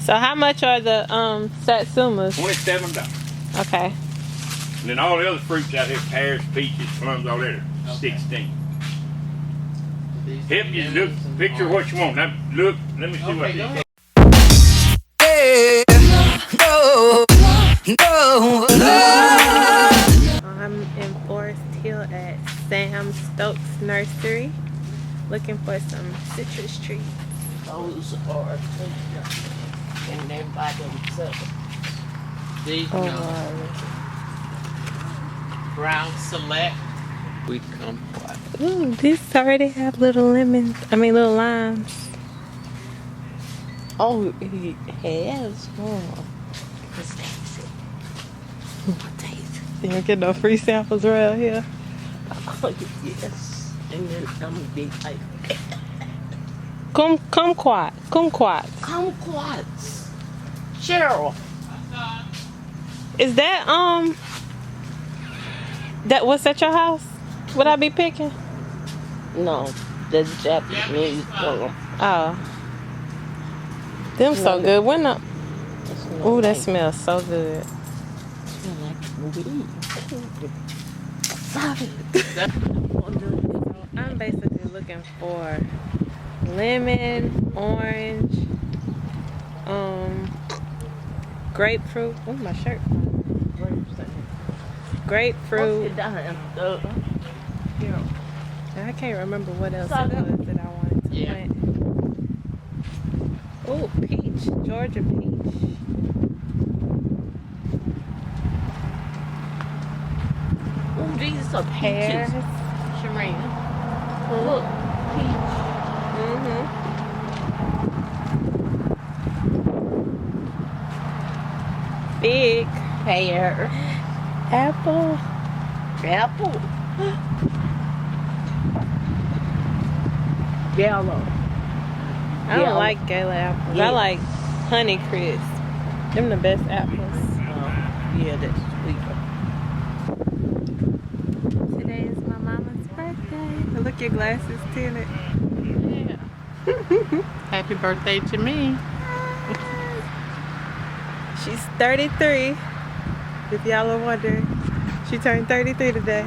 So how much are the satsumas? $27. Okay. And then all the other fruits out here, pears, peaches, plums, all that are 16. Help you look, picture what you want. Now look, let me see what this is. I'm in Forest Hill at Sam Stokes Nursery looking for some citrus trees. Those are and they're by themselves. These Brown Select. We kumquat. Ooh, these already have little lemons. I mean little limes. Oh, he has one. Let's taste it. Taste it. You don't get no free samples around here. Oh, yes. And then I'm gonna be like, Kumquat. kumquats. Cheryl. Is that that what's at your house? Would I be picking? No, that's Japanese color. Oh. Them so good. When the ooh, that like, smells so good. smell like weed. I'm basically looking for lemon, orange, grapefruit. Oh, my shirt. Grapefruit. I can't remember what else it was that I wanted to plant. Oh, peach. Georgia peach. Oh, these are Pears. peaches. Sharina. Look, peach. Fig. Pear. Apple. Apple. Yellow. I don't like gala apples. I like Honey Crisp. Them the best apples. Yeah, that's sweet. Today is my mama's birthday. Look, your glasses tinted. Yeah. Happy birthday to me. She's 33. If y'all are wondering, she turned 33 today.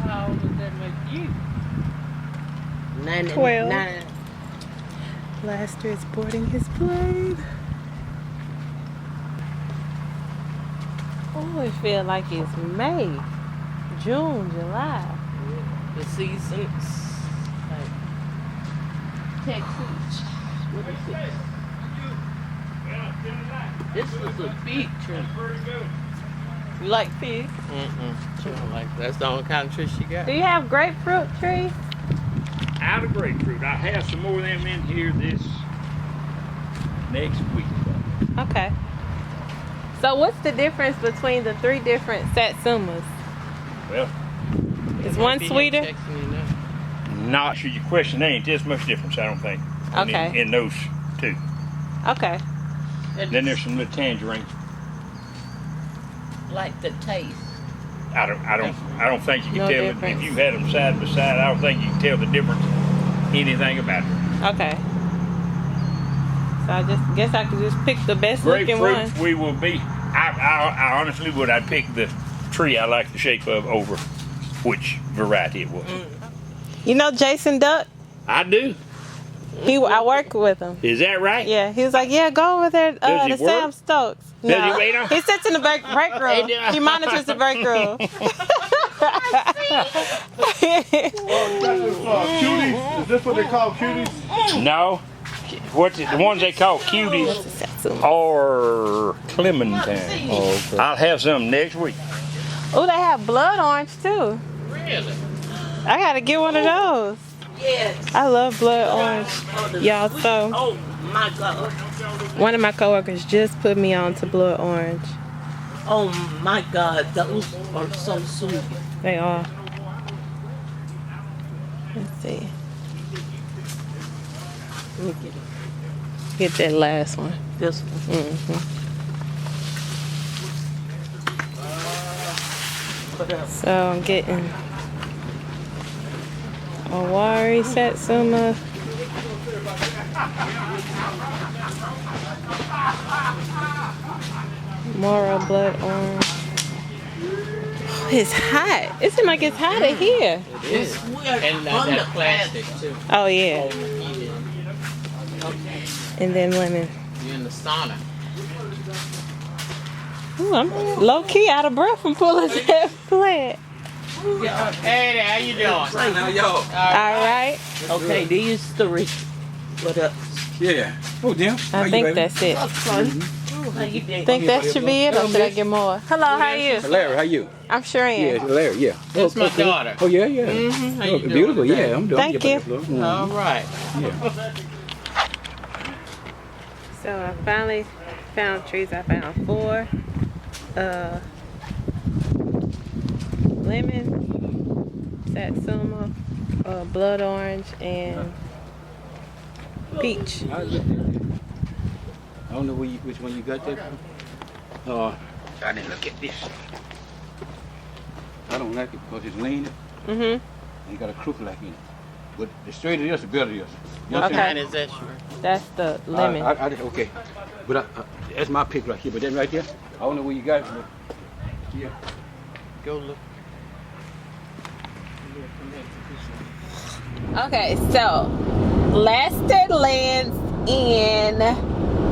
How old does that make you? 12. 9. Blaster is boarding his plane. Oh, it feels like it's May, June, July. The seasons. Like Texas. What is it? This was a big tree. You like figs? She don't like that. That's the only kind of tree she got. Do you have grapefruit trees? Out of grapefruit. I have some more of them in here this next week. Okay. So what's the difference between the 3 different satsumas? Well, Is one sweeter? not sure your question ain't this much difference, I don't think. Okay. In those 2. Okay. Then there's some little tangerines. Like the taste. I don't think you can No tell difference. if you had them side by side. I don't think you can tell the difference anything about it. Okay. So I just guess I could just pick the best looking one. Grapefruit, we will be. I honestly would. I'd pick the tree I like the shape of over which variety it was. You know Jason Duck? I do. I work with him. Is that right? Yeah, he was like, yeah, go over there Does he to Sam work? Stokes. Does he wait on? He sits in the break room. He monitors the break room. Cuties? Is this what they call cuties? No. The ones they call cuties are clementine. Oh, okay. I'll have some next week. Oh, they have blood orange too. Really? I gotta get one of those. Yes. I love blood orange. Y'all, so Oh my God. one of my coworkers just put me on to blood orange. Oh my God. Those are so sweet. They are. Let's see. Let me get it. Get that last one. This one. So I'm getting Awari Satsuma, Moro blood orange. It's hot. It seems like it's hot in here. It's and that plastic too. Oh yeah. Okay. And then lemon. You're in the sauna. Ooh, I'm low key out of breath from pulling that plant. Hey there, how you doing? Now, yo. All right. Okay, these three. What up? Yeah. Oh, damn. I think that's it. How you doing? Think that should be it, or should I get more? Hello, how are you? Larry, how you? I'm sure I Yeah, am. Larry, yeah. That's my daughter. Oh, yeah, yeah. How you doing Beautiful, today? yeah. I'm doing Thank you. All right. Yeah. So I finally found trees. I found 4. Lemon, satsuma, blood orange, and peach. I don't know which one you got there from. I didn't look at this. I don't like it because it's lean Mm-hmm. and you got a crook like in it. But the straighter it is, the better it is. You Okay. Mine is that sure? That's the lemon. Okay. But that's my pick right here. But then right there, I don't know where you got it from. Yeah. Go look. Okay, so Lester lands in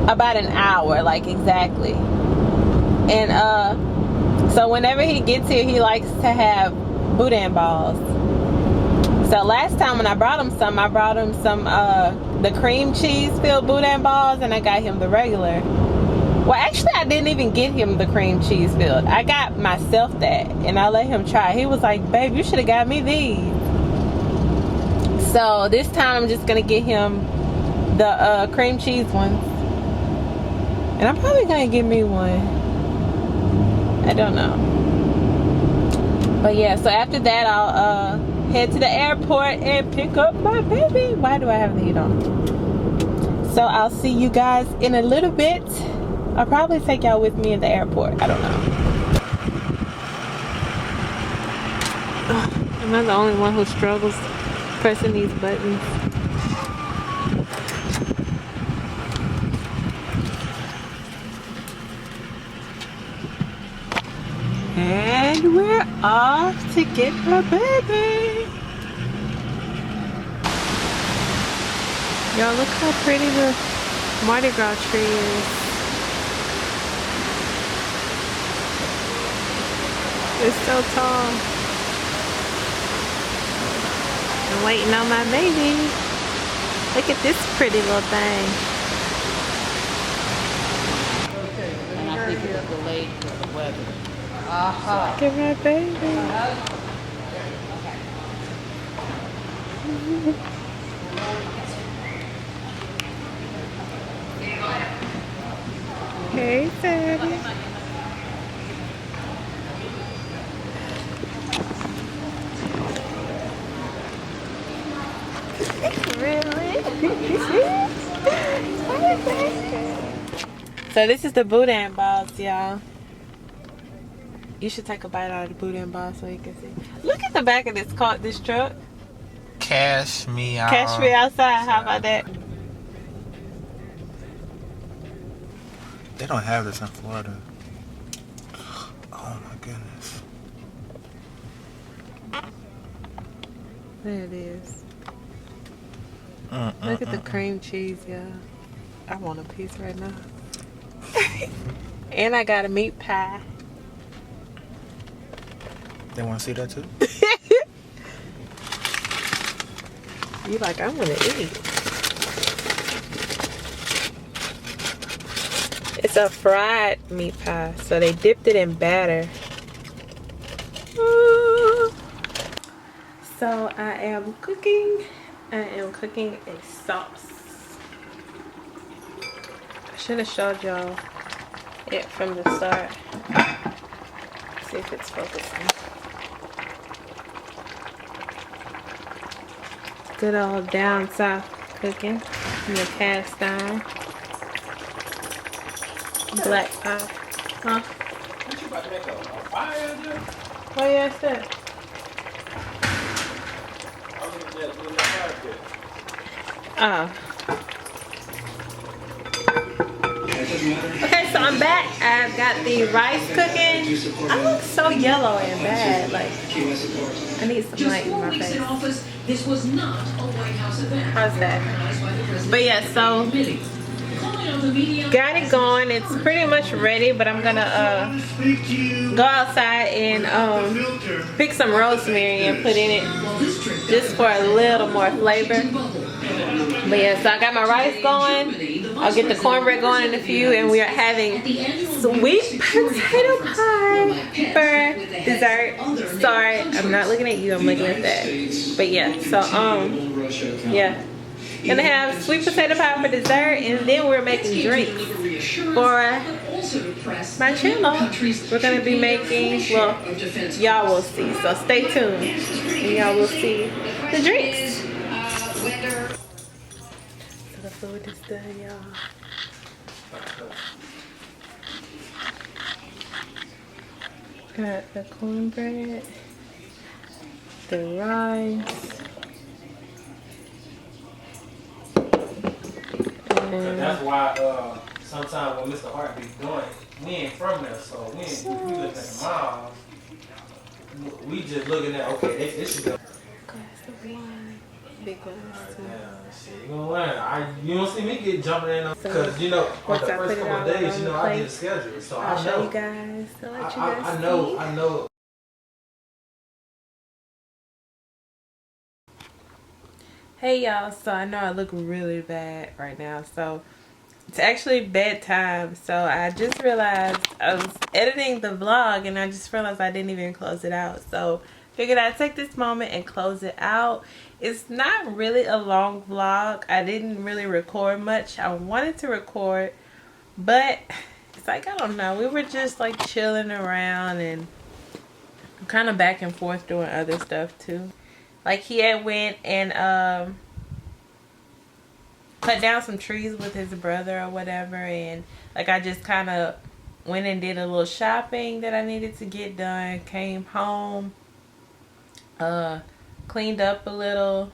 about an hour, like exactly. And so whenever he gets here, he likes to have boudin balls. So last time when I brought him some the cream cheese filled boudin balls, and I got him the regular. Well, actually, I didn't even get him the cream cheese filled. I got myself that, and I let him try. He was like, "Babe, you should have got me these." So this time I'm just gonna get him the cream cheese ones, and I'm probably gonna get me one. I don't know, but yeah. So after that, I'll head to the airport and pick up my baby. Why do I have the heat on? So I'll see you guys in a little bit. I'll probably take y'all with me at the airport. I don't know. Am I the only one who struggles pressing these buttons? And we're off to get the baby. Y'all, look how pretty the Mardi Gras tree is. It's so tall. I'm waiting on my baby. Look at this pretty little thing. And I think it's delayed for the weather. Look at my baby. Hey, Daddy. So this is the boudin balls, y'all. You should take a bite out of the boudin balls so you can see. Look at the back of this truck. Cash me out. Catch me outside. How about that? They don't have this in Florida. Oh my goodness. There it is. Look at the cream cheese, y'all. I want a piece right now. And I got a meat pie. They want to see that too? You like, I want to eat. It's a fried meat pie, so they dipped it in batter. Ooh. So I am cooking. I am cooking a sauce. I should have showed y'all it from the start. See if it's focusing. Good old down south cooking in the cast iron. Black pie. Huh? What you about to make a fire out there? Oh yeah, it's that. I was gonna do a fire pit. Oh. Okay, so I'm back. I've got the rice cooking. I look so yellow and bad. Like, I need some light in my face. This was not a White House event. How's that? But yeah, so got it going. It's pretty much ready, but I'm gonna go outside and pick some rosemary and put in it just for a little more flavor. But yeah, so I got my rice going. I'll get the cornbread going in a few, and we are having sweet potato pie for dessert. Sorry, I'm not looking at you, I'm looking at that. But yeah, so yeah. Gonna have sweet potato pie for dessert, and then we're making drinks for my channel. We're gonna be making, well, y'all will see, so stay tuned and y'all will see the drinks. So the food is done, y'all. Got the cornbread, the rice, that's why sometimes when Mr. Hart be doing, we ain't from there, so we looking at the mom. We just looking at, okay, they should go. glass of wine, big glass. Yeah, shit, you gonna learn. You don't see me get jumping in because you know on the once I first put it couple of all days, on you know, the I plate, did a schedule, so I'll I show know. you guys. I'll let you guys I know. see. I know. Hey y'all, so I know I look really bad right now, so it's actually bedtime. So I just realized I was editing the vlog and I just realized I didn't even close it out, so figured I'd take this moment and close it out. It's not really a long vlog. I didn't really record much. I wanted to record, but it's like, I don't know, we were just like chilling around and kind of back and forth doing other stuff too. Like he had went and cut down some trees with his brother or whatever, and like I just kind of went and did a little shopping that I needed to get done, came home, cleaned up a little.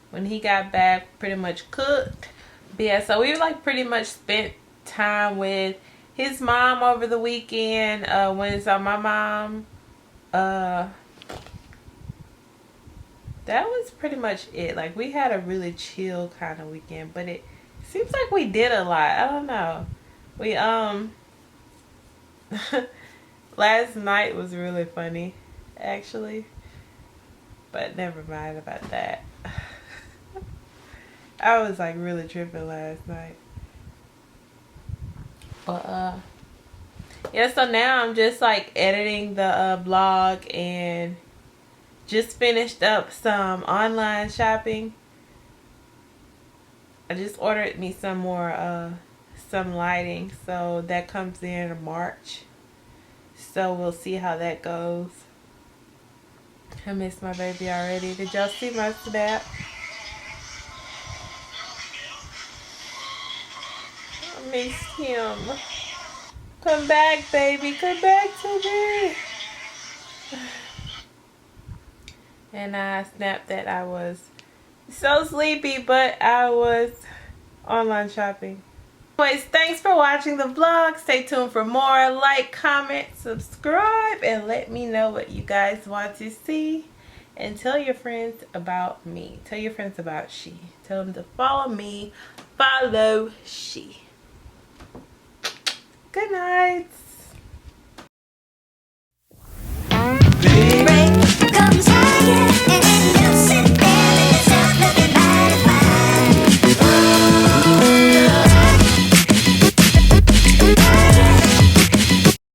When he got back, pretty much cooked. But yeah, so we like pretty much spent time with his mom over the weekend. When it's on my mom, that was pretty much it. Like, we had a really chill kind of weekend, but it seems like we did a lot. I don't know. We last night was really funny, actually, but never mind about that. I was like really tripping last night. But yeah, so now I'm just like editing the vlog and just finished up some online shopping. I just ordered me some more some lighting, so that comes in March, so we'll see how that goes. I miss my baby already. Did y'all see my snap? I miss him. Come back, baby, come back to me. And I snapped that I was so sleepy, but I was online shopping. Anyways, thanks for watching the vlog. Stay tuned for more. Like, comment, subscribe, and let me know what you guys want to see. And tell your friends about me. Tell your friends about She. Tell them to follow me. Follow She. Good night.